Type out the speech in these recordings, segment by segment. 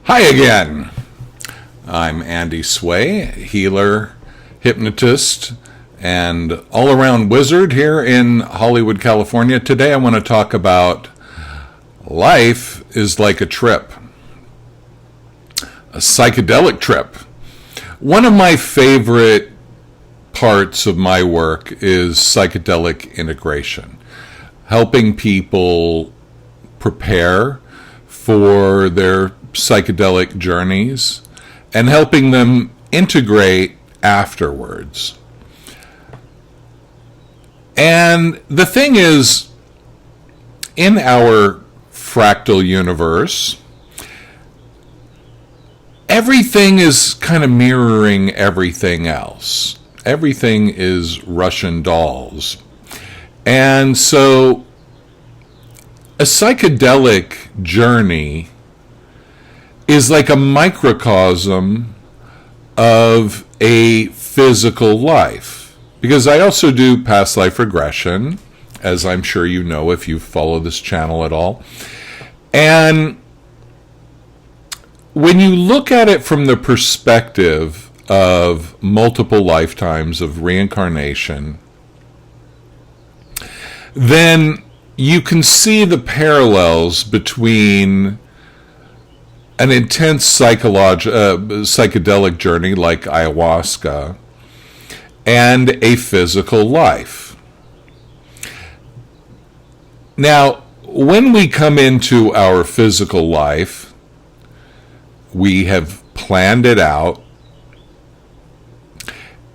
Hi again. I'm Andy Sway, healer, hypnotist, and all-around wizard here in Hollywood, California. Today I want to talk about life is like a trip, a psychedelic trip. One of my favorite parts of my work is psychedelic integration, helping people prepare for their psychedelic journeys and helping them integrate afterwards. And the thing is, in our fractal universe, everything is kind of mirroring everything else. Everything is Russian dolls. And so a psychedelic journey is like a microcosm of a physical life. Because I also do past life regression, as I'm sure you know if you follow this channel at all. And when you look at it from the perspective of multiple lifetimes of reincarnation, then you can see the parallels between an intense psychedelic journey like ayahuasca and a physical life. Now, when we come into our physical life, we have planned it out,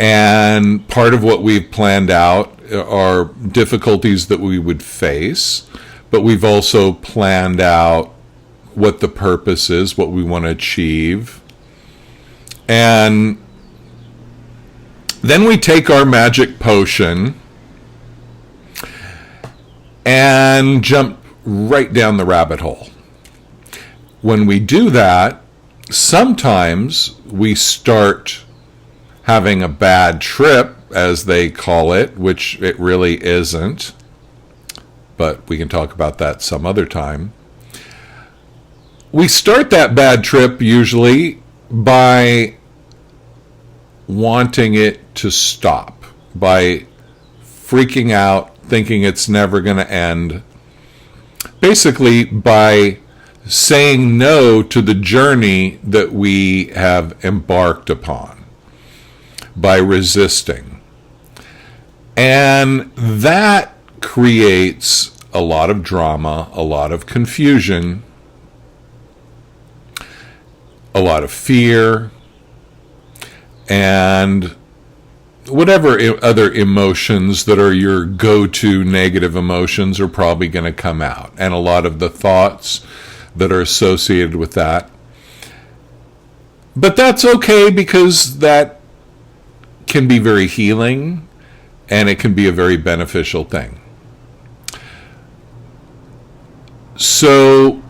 and part of what we've planned out are difficulties that we would face, but we've also planned out what the purpose is, what we want to achieve. And then we take our magic potion and jump right down the rabbit hole. When we do that, sometimes we start having a bad trip, as they call it, which it really isn't, but we can talk about that some other time. We start that bad trip usually by wanting it to stop, by freaking out, thinking it's never going to end, basically by saying no to the journey that we have embarked upon, by resisting. And that creates a lot of drama, a lot of confusion, a lot of fear, and whatever other emotions that are your go-to negative emotions are probably going to come out, and a lot of the thoughts that are associated with that. But that's okay, because that can be very healing, and it can be a very beneficial thing. So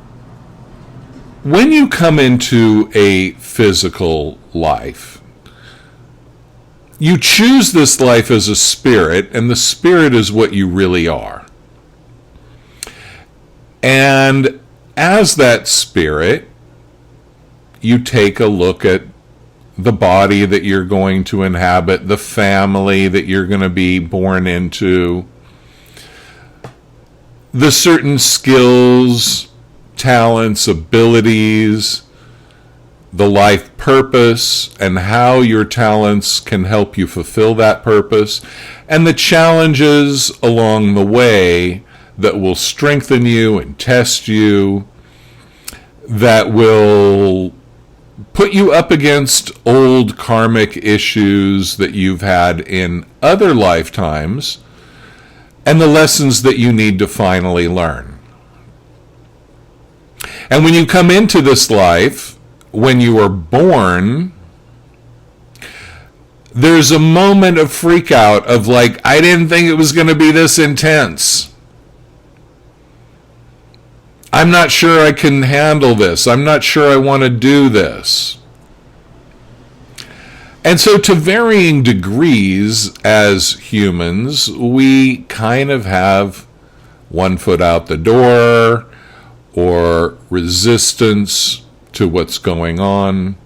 when you come into a physical life, you choose this life as a spirit, and the spirit is what you really are. And as that spirit, you take a look at the body that you're going to inhabit, the family that you're going to be born into, the certain skills, talents, abilities, the life purpose, and how your talents can help you fulfill that purpose, and the challenges along the way that will strengthen you and test you, that will put you up against old karmic issues that you've had in other lifetimes, and the lessons that you need to finally learn. And when you come into this life, when you are born, there's a moment of freak out of like, I didn't think it was going to be this intense. I'm not sure I can handle this. I'm not sure I want to do this. And so to varying degrees as humans, we kind of have one foot out the door, or resistance, to what's going on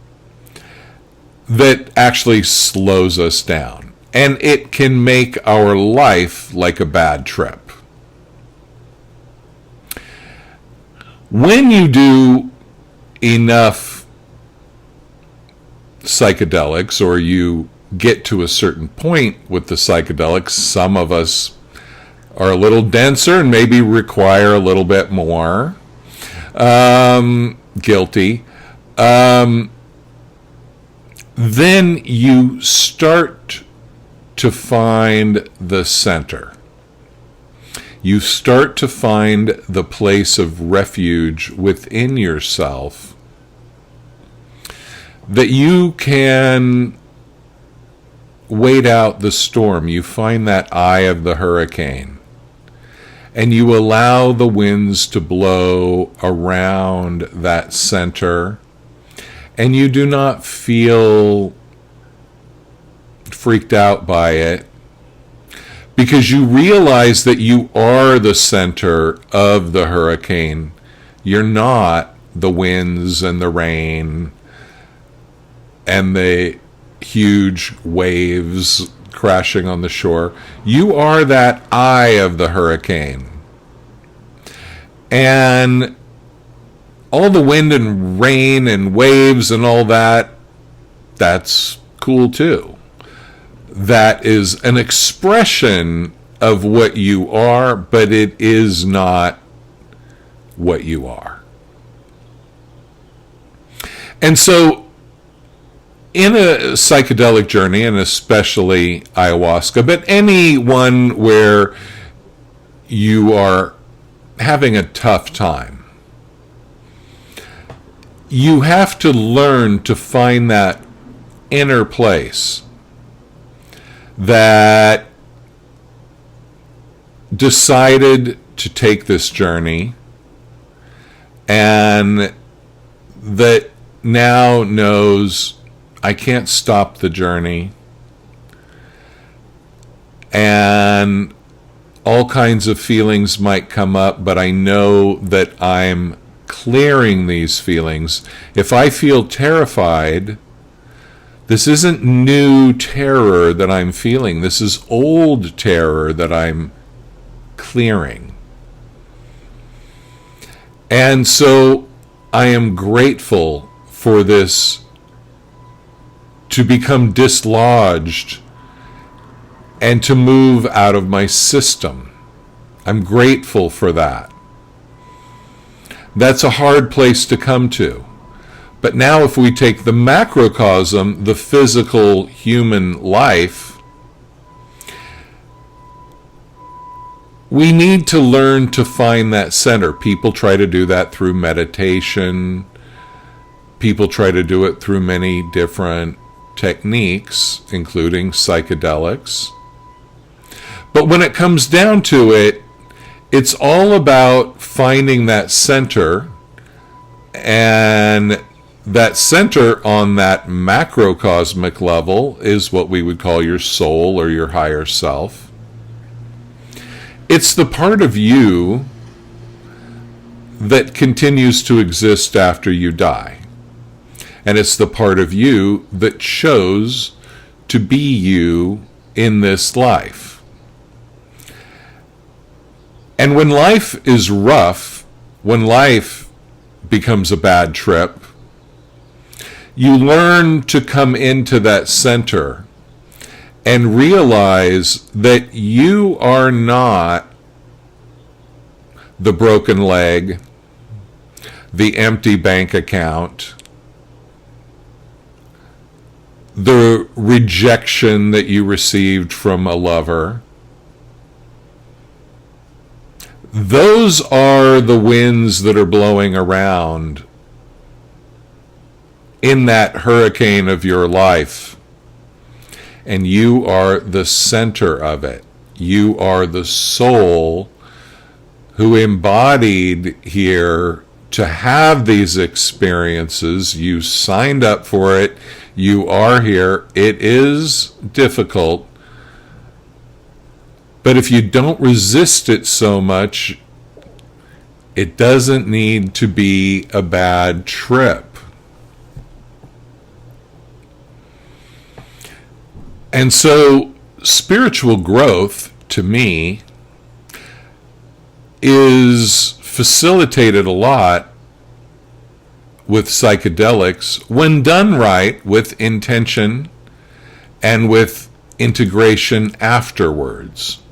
that actually slows us down. And it can make our life like a bad trip. When you do enough psychedelics, or you get to a certain point with the psychedelics, some of us are a little denser and maybe require a little bit more. Guilty. Then you start to find the center. You start to find the place of refuge within yourself that you can wait out the storm. You find that eye of the hurricane, and you allow the winds to blow around that center, and you do not feel freaked out by it, because you realize that you are the center of the hurricane. You're not the winds and the rain and the huge waves crashing on the shore. You are that eye of the hurricane. And all the wind and rain and waves and all that, that's cool too. That is an expression of what you are, but it is not what you are. And so, in a psychedelic journey, and especially ayahuasca, but any one where you are having a tough time, you have to learn to find that inner place that decided to take this journey, and that now knows, I can't stop the journey, and all kinds of feelings might come up, but I know that I'm clearing these feelings. If I feel terrified, this isn't new terror that I'm feeling. This is old terror that I'm clearing. And so I am grateful for this to become dislodged and to move out of my system. I'm grateful for that. That's a hard place to come to. But now if we take the macrocosm, the physical human life, we need to learn to find that center. People try to do that through meditation. People try to do it through many different techniques, including psychedelics. But when it comes down to it, it's all about finding that center, and that center on that macrocosmic level is what we would call your soul or your higher self. It's the part of you that continues to exist after you die. And it's the part of you that chose to be you in this life. And when life is rough, when life becomes a bad trip, you learn to come into that center and realize that you are not the broken leg, the empty bank account, the rejection that you received from a lover. Those are the winds that are blowing around in that hurricane of your life, and you are the center of it. You are the soul who embodied here to have these experiences. You signed up for it. You are here. It is difficult, but if you don't resist it so much, it doesn't need to be a bad trip. And so spiritual growth, to me, is facilitated a lot with psychedelics when done right, with intention and with integration afterwards.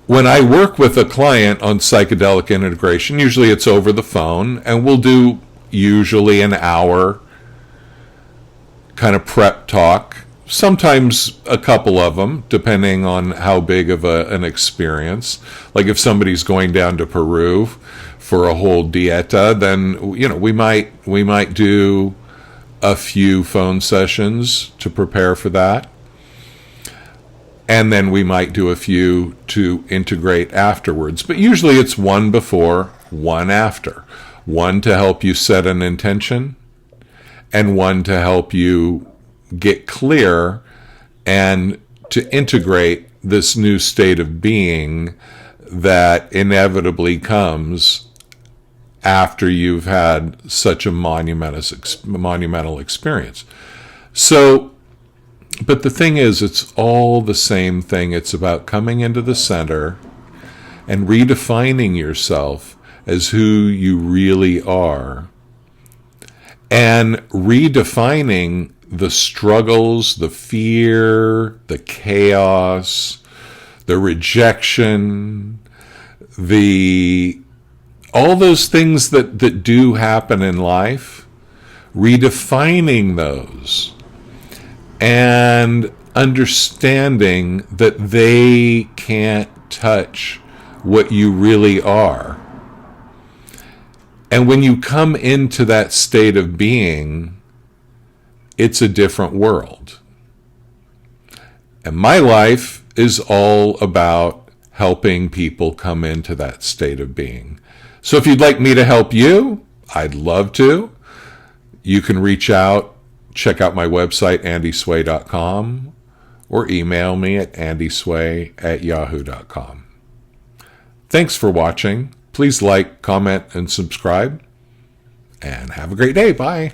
When I work with a client on psychedelic integration, usually it's over the phone, and we'll do usually an hour kind of prep talk, sometimes a couple of them, depending on how big of an experience. Like if somebody's going down to Peru for a whole dieta, then we might do a few phone sessions to prepare for that. And then we might do a few to integrate afterwards. But usually it's one before, one after. One to help you set an intention, and one to help you get clear and to integrate this new state of being that inevitably comes after you've had such a monumental experience. So, but the thing is, it's all the same thing. It's about coming into the center and redefining yourself as who you really are, and redefining the struggles, the fear, the chaos, the rejection, all those things that do happen in life, redefining those and understanding that they can't touch what you really are. And when you come into that state of being, it's a different world. And my life is all about helping people come into that state of being. So if you'd like me to help you, I'd love to. You can reach out, check out my website, andysway.com, or email me at andysway@yahoo.com. Thanks for watching. Please like, comment, and subscribe. And have a great day. Bye.